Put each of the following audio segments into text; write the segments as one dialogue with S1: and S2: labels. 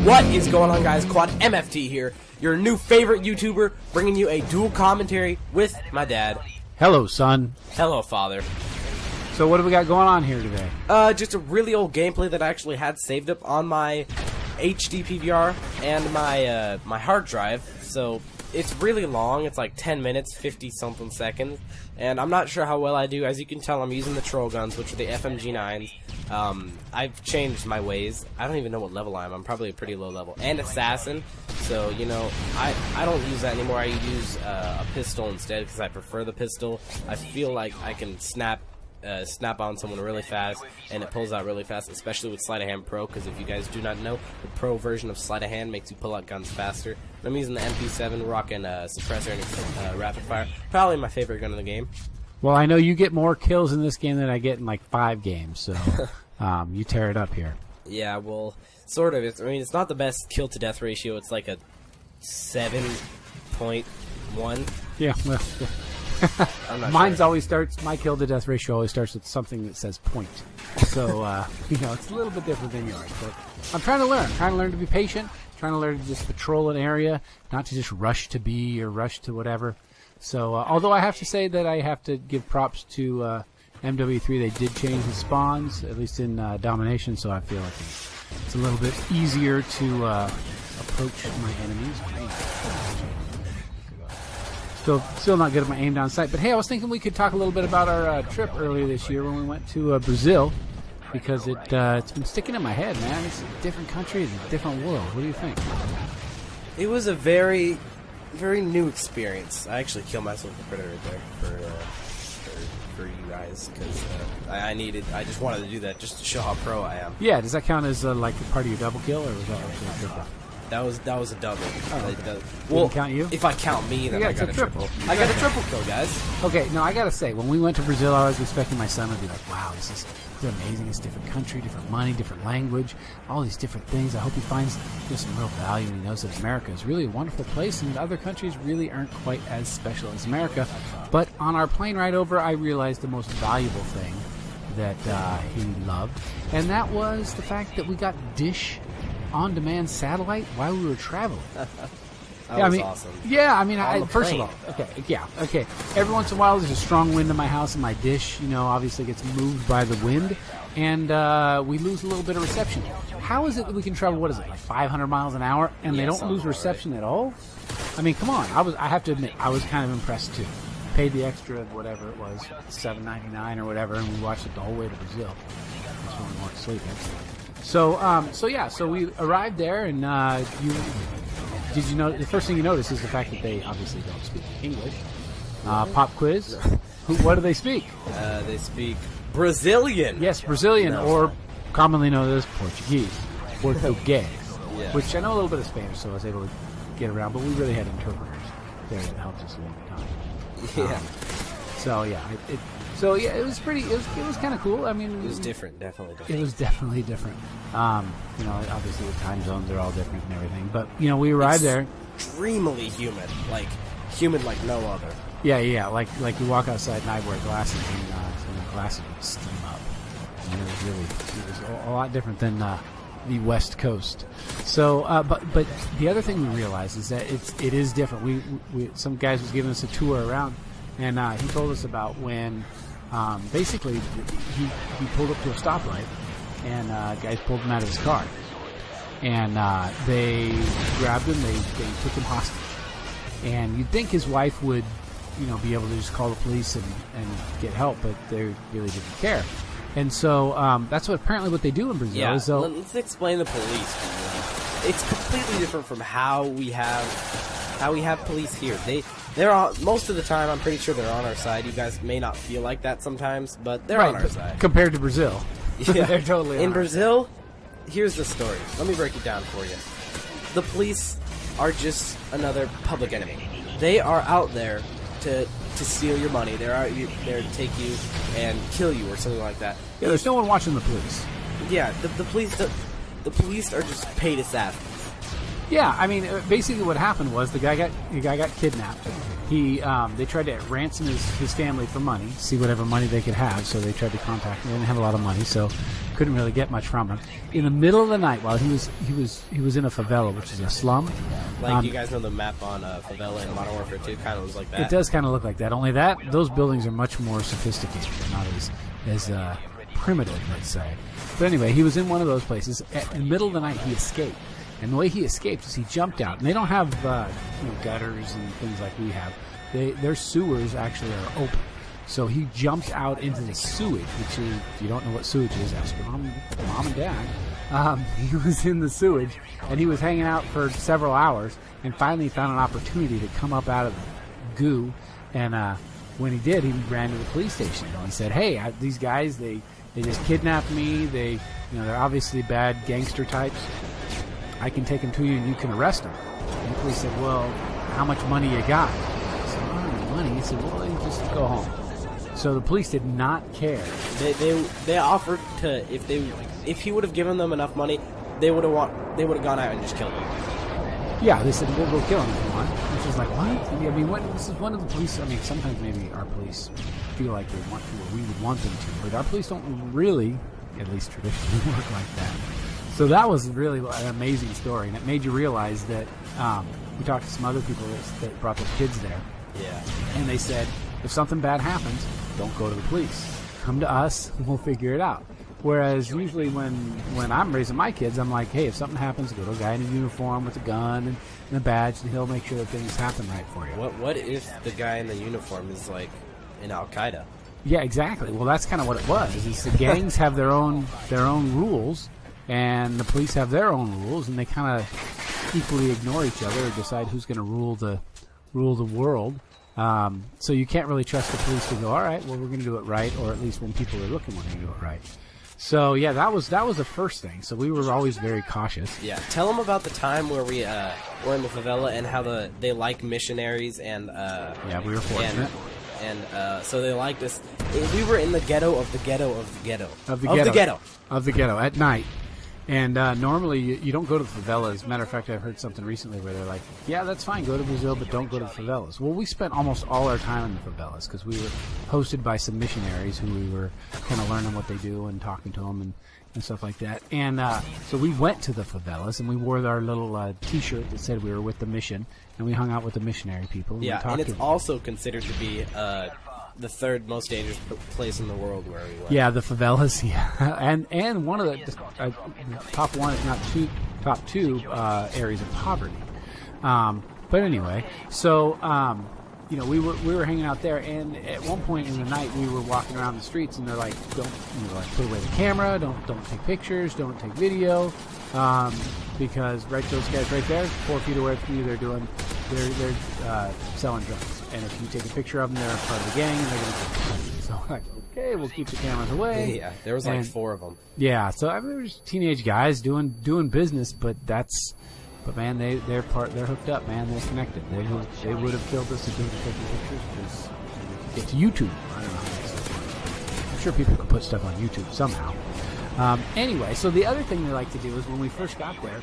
S1: What is going on, guys? Quad MFT here, your new favorite YouTuber, bringing you a dual commentary with my dad.
S2: Hello, son.
S1: Hello, father.
S2: So what do we got going on here today?
S1: Just a really old gameplay that I actually had saved up on my HD PVR and my hard drive. So it's really long. It's like 10 minutes, 50-something seconds. And I'm not sure how well I do. As you can tell, I'm using the troll guns, which are the FMG9s. I've changed my ways. I don't even know what level I am. I'm probably a pretty low level. And assassin. So, you know, I don't use that anymore. I use a pistol instead because I prefer the pistol. I feel like I can snap on someone really fast, and it pulls out really fast, especially with Sleight of Hand Pro, because if you guys do not know, the Pro version of Sleight of Hand makes you pull out guns faster. I'm using the MP7, rocking Suppressor and Rapid Fire. Probably my favorite gun in the game.
S2: Well, I know you get more kills in this game than I get in like 5 games, so you tear it up here.
S1: Yeah, well, sort of. I mean, it's not the best kill-to-death ratio. It's like a 7.1.
S2: Yeah, well... Mine's sure. My kill to death ratio always starts with something that says point. So, you know, it's a little bit different than yours. But I'm trying to learn. I'm trying to learn to be patient. I'm trying to learn to just patrol an area, not to just rush to B or rush to whatever. So, although I have to say that I have to give props to MW3, they did change the spawns, at least in Domination, so I feel like it's a little bit easier to approach my enemies. Still not good at my aim down sight. But hey, I was thinking we could talk a little bit about our trip earlier this year when we went to Brazil, because it's been sticking in my head, man. It's a different country, it's a different world. What do you think?
S1: It was a very, very new experience. I actually killed myself with the Predator right there for you guys, because I just wanted to do that just to show how pro I am.
S2: Yeah, does that count as like part of your double kill, or was that actually a triple?
S1: That was a double.
S2: Oh,
S1: well,
S2: count you?
S1: If I count me, then I got a triple. I got a triple kill, guys.
S2: Okay, now I gotta say, when we went to Brazil, I was expecting my son would be like, "Wow, this is amazing! It's a different country, different money, different language, all these different things. I hope he finds some real value, and he knows that America is really a wonderful place, and other countries really aren't quite as special as America." But on our plane ride over, I realized the most valuable thing that he loved, and that was the fact that we got Dish on-demand satellite while we were traveling.
S1: That was awesome.
S2: Yeah, I mean, first of all, okay. Every once in a while, there's a strong wind in my house, and my dish, you know, obviously gets moved by the wind, and we lose a little bit of reception. How is it that we can travel? What is it, like 500 miles an hour, and they don't lose reception at all? I mean, come on. I have to admit, I was kind of impressed too. Paid the extra, whatever it was, $7.99 or whatever, and we watched it the whole way to Brazil. That's when we weren't sleeping. So we arrived there, and did you know the first thing you notice is the fact that they obviously don't speak English. Pop quiz. What do they speak?
S1: They speak Brazilian.
S2: Yes, Brazilian, or commonly known as Portuguese. Portuguese.
S1: Yeah.
S2: Which I know a little bit of Spanish, so I was able to get around, but we really had interpreters there that helped us along the time.
S1: Yeah.
S2: It was pretty. It was kind of cool. I mean,
S1: it was different, definitely different.
S2: It was definitely different. You know, obviously the time zones are all different and everything. But you know, we arrived there.
S1: Extremely humid, like no other.
S2: Yeah. Like you walk outside and I wear glasses, and the glasses would steam up. And it was a lot different than the West Coast. So, but the other thing we realized is that it is different. We some guys was giving us a tour around, and he told us about when. Basically, he pulled up to a stoplight, and guys pulled him out of his car, and they grabbed him. They took him hostage, and you'd think his wife would, you know, be able to just call the police and get help, but they really didn't care. And so that's what they do in Brazil.
S1: Yeah,
S2: is
S1: let's explain the police. It's completely different from how we have police here. They're on, most of the time, I'm pretty sure they're on our side. You guys may not feel like that sometimes, but they're on our side.
S2: Compared to Brazil.
S1: Yeah.
S2: They're totally on
S1: In Brazil, here's the story. Let me break it down for you. The police are just another public enemy. They are out there to steal your money. They're out there to take you and kill you or something like that.
S2: Yeah, there's no one watching the police.
S1: Yeah, the police are just paid assassins.
S2: Yeah, I mean, basically what happened was the guy got kidnapped. They tried to ransom his family for money, see whatever money they could have. So they tried to contact him. They didn't have a lot of money, so couldn't really get much from him. In the middle of the night, while he was in a favela, which is a slum.
S1: Like, you guys know the map on favela in Modern Warfare 2 kind of was like that.
S2: It does kind of look like that. Only that those buildings are much more sophisticated. They're not as primitive, let's say. But anyway, he was in one of those places. In the middle of the night, he escaped. And the way he escaped is he jumped out. And they don't have gutters and things like we have. Their sewers actually are open. So he jumped out into the sewage, which is, if you don't know what sewage is, ask your mom and dad. He was in the sewage, and he was hanging out for several hours, and finally found an opportunity to come up out of the goo. And when he did, he ran to the police station. And he said, "Hey, these guys, they just kidnapped me. They're obviously bad gangster types. I can take them to you, and you can arrest them." And the police said, "Well, how much money you got?" He said, "I don't have money." He said, "Well, you just go home." So the police did not care.
S1: They offered to, if he would have given them enough money, they would have gone out and just killed him.
S2: Yeah, they said, "We'll kill him if you want." Which is like, what? I mean, this is one of the police. I mean, sometimes maybe our police feel like they want to, or we would want them to, but our police don't really, at least traditionally, work like that. So that was really an amazing story, and it made you realize that we talked to some other people that brought their kids there.
S1: Yeah.
S2: And they said, if something bad happens, don't go to the police. Come to us, and we'll figure it out. Whereas usually when I'm raising my kids, I'm like, hey, if something happens, go to a guy in a uniform with a gun and a badge, and he'll make sure that things happen right for you.
S1: What if the guy in the uniform is like in Al-Qaeda?
S2: Yeah, exactly. Well, that's kind of what it was. Is the gangs have their own rules, and the police have their own rules, and they kind of equally ignore each other or decide who's going to rule the world. So you can't really trust the police to go, all right, well, we're going to do it right, or at least when people are looking, we're going to do it right. So yeah, that was the first thing. So we were always very cautious.
S1: Yeah, tell them about the time where we were in the favela and how they like missionaries and
S2: yeah, we were fortunate.
S1: And so they liked us. We were in the ghetto of the ghetto of the ghetto
S2: of the ghetto at night. And normally you don't go to the favelas. As a matter of fact, I've heard something recently where they're like, yeah, that's fine, go to Brazil, but don't go to the favelas. Well, we spent almost all our time in the favelas because we were hosted by some missionaries who we were kind of learning what they do and talking to them and stuff like that. And so we went to the favelas, and we wore our little T-shirt that said we were with the mission, and we hung out with the missionary people. And
S1: yeah,
S2: we talked
S1: and it's
S2: to them.
S1: also considered to be the third most dangerous place in the world where we went.
S2: Yeah, the favelas. Yeah, and one of the top one, if not top two areas of poverty. But anyway, so we were hanging out there, and at one point in the night, we were walking around the streets, and they're like, "Don't put away the camera, don't take pictures, don't take video, because those guys right there, 4 feet away from you, they're selling drugs." And if you take a picture of them, they're part of the gang, and they're going to take you. So, like, okay, we'll keep the cameras away.
S1: Yeah, there was like 4 of them.
S2: Yeah, so I mean, there was teenage guys doing business, but man, they're hooked up, man. They're connected. They would have killed us if they were taking pictures because it's YouTube. I don't know how that's works. I'm sure people can put stuff on YouTube somehow. Anyway, so the other thing they like to do is when we first got there,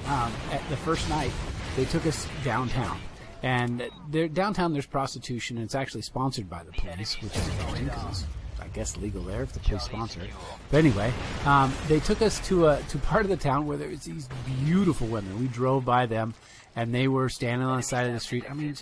S2: at the first night, they took us downtown. And downtown there's prostitution, and it's actually sponsored by the police, which is interesting because it's, I guess, legal there if the police sponsor it. But anyway, they took us to part of the town where there was these beautiful women. We drove by them, and they were standing on the side of the street. I mean,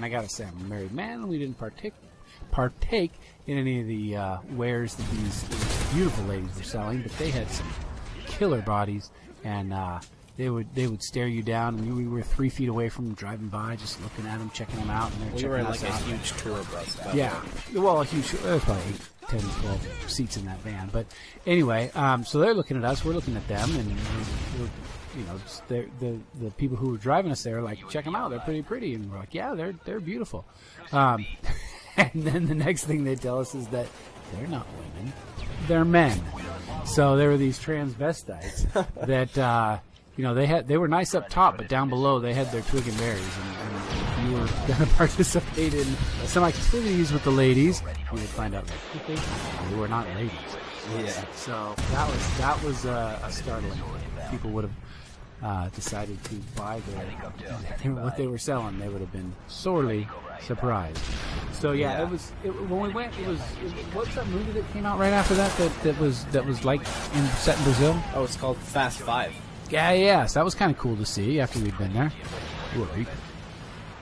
S2: I gotta say, I'm a married man, and we didn't partake in any of the wares that these beautiful ladies were selling, but they had some killer bodies, and they would stare you down, and we were 3 feet away from them driving by, just looking at them, checking them out, and they're checking us out. We were in like a huge tour bus. Yeah, well, there's probably 8, 10, 12 seats in that van. But anyway, so they're looking at us, we're looking at them, and the people who were driving us there are like, check them out, they're pretty, and we're like, yeah, they're beautiful. And then the next thing they tell us is that they're not women, they're men. So there were these transvestites that. They were nice up top, but down below they had their twig and berries. And if you were going to participate in some activities with the ladies, you would find out that they were not ladies.
S1: Yeah.
S2: So that was a startling thing. People would have decided to buy what they were selling, they would have been sorely surprised. So yeah, when we went, what's that movie that came out right after that was like set in Brazil?
S1: Oh, it's called Fast 5.
S2: Yeah, so that was kind of cool to see after we'd been there.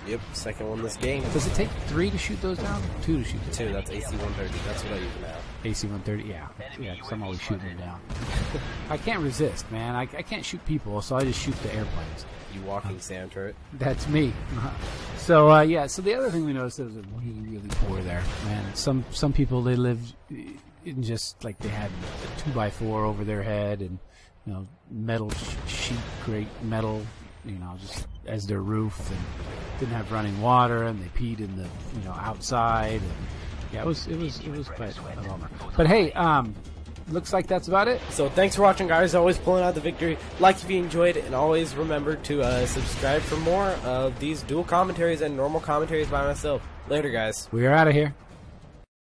S1: Yep, second one this game.
S2: Does it take 3 to shoot those down? 2 to shoot those
S1: 2, that's AC-130. That's what I use now.
S2: AC-130, yeah, because I'm always shooting them down. I can't resist, man. I can't shoot people, so I just shoot the airplanes.
S1: You walking sand turret.
S2: That's me. So, so the other thing we noticed, it was really, really poor there, man. Some people, they lived in just, like, they had a 2x4 over their head and, metal sheet grate metal, just as their roof, and didn't have running water, and they peed in the, outside, and yeah, it was quite a bummer. But hey, looks like that's about it.
S1: So thanks for watching, guys. Always pulling out the victory. Like if you enjoyed it, and always remember to subscribe for more of these dual commentaries and normal commentaries by myself. Later, guys.
S2: We are out of here.